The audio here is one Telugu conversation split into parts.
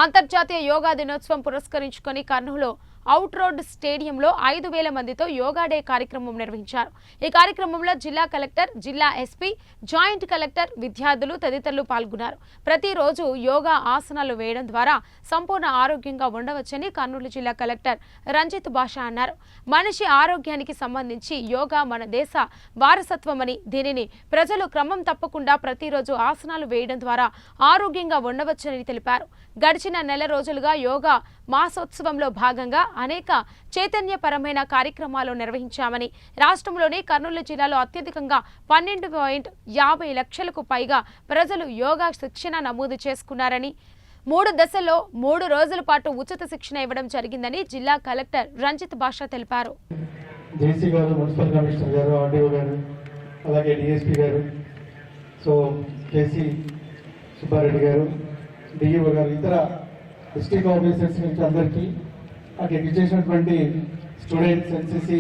అంతర్జాతీయ యోగా దినోత్సవం పురస్కరించుకొని కర్నూలులో అవుట్ రోడ్ స్టేడియంలో 5,000 మందితో యోగా డే కార్యక్రమం నిర్వహించారు. ఈ కార్యక్రమంలో జిల్లా కలెక్టర్, జిల్లా ఎస్పీ, జాయింట్ కలెక్టర్, విద్యార్థులు తదితరులు పాల్గొన్నారు. ప్రతిరోజు యోగా ఆసనాలు వేయడం ద్వారా సంపూర్ణ ఆరోగ్యంగా ఉండవచ్చని కర్నూలు జిల్లా కలెక్టర్ రంజిత్ భాష అన్నారు. మనిషి ఆరోగ్యానికి సంబంధించి యోగా మన దేశ వారసత్వమని, దీనిని ప్రజలు క్రమం తప్పకుండా ప్రతిరోజు ఆసనాలు వేయడం ద్వారా ఆరోగ్యంగా ఉండవచ్చని తెలిపారు. గడిచిన నెల రోజులుగా యోగా మాసోత్సవంలో భాగంగా అనేక చైతన్యపరమైన కార్యక్రమాలు నిర్వహించామని, రాష్ట్రంలోని కర్నూలు జిల్లాలో అత్యధికంగా 12.50 లక్షలకు పైగా ప్రజలు యోగా శిక్షణ నమోదు చేసుకున్నారని, 3 దశల్లో 3 రోజుల పాటు ఉచిత శిక్షణ ఇవ్వడం జరిగిందని జిల్లా కలెక్టర్ రంజిత్ భాష తెలిపారు. జేసీ గారు, మున్సిపల్ కమిషనర్ గారు, ఆర్డీఓ గారు, అలాగే డిఎస్పీ గారు, సో కేసీ సుబ్బారెడ్డి గారు, డిఈఓ గారు, ఇతర డిస్ట్రిక్ట్ ఆఫీసర్స్ నుంచి అందరికీ, అక్కడికి చేసినటువంటి స్టూడెంట్స్, ఎన్సీసీ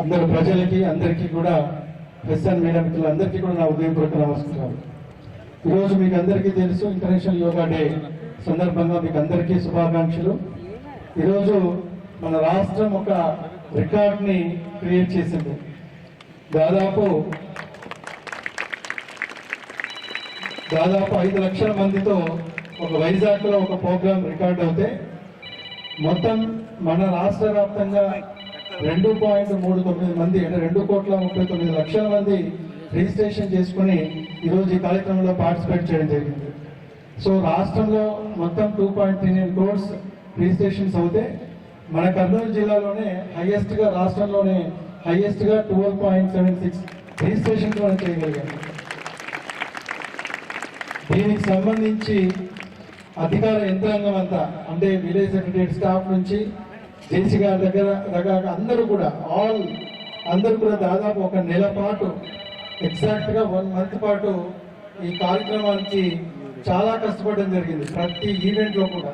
అందరు ప్రజలకి అందరికీ కూడా, ప్రెస్ అండ్ మీడియా మిత్రులందరికీ కూడా నా ఉదయపూర్వక నమస్కారాలు. ఈరోజు మీకు అందరికీ తెలుసు, ఇంటర్నేషనల్ యోగా డే సందర్భంగా మీకు అందరికీ శుభాకాంక్షలు. ఈరోజు మన రాష్ట్రం ఒక రికార్డ్ని క్రియేట్ చేసింది. దాదాపు 5 లక్షల మందితో ఒక వైజాగ్లో ఒక ప్రోగ్రాం రికార్డ్ అవుతే, మొత్తం మన రాష్ట్ర వ్యాప్తంగా 2.39 మంది, అంటే 2,39 లక్షల మంది రిజిస్ట్రేషన్ చేసుకుని ఈరోజు ఈ కార్యక్రమంలో పార్టిసిపేట్ చేయడం జరిగింది. సో రాష్ట్రంలో మొత్తం 2.39 crores రిజిస్ట్రేషన్స్ అవుతే, మన కర్నూలు జిల్లాలోనే హైయెస్ట్గా, రాష్ట్రంలోనే హైయెస్ట్గా 12.76 రిజిస్ట్రేషన్స్ మనం చేయగలిగాం. దీనికి సంబంధించి అధికార యంత్రాంగం అంతా, అంటే విలేజ్ సెక్రటరీ స్టాఫ్ నుంచి జేసీ గారి దగ్గర అందరూ కూడా దాదాపు ఒక నెల పాటు, ఎగ్జాక్ట్గా 1 month పాటు ఈ కార్యక్రమానికి చాలా కష్టపడడం జరిగింది. ప్రతి ఈవెంట్లో కూడా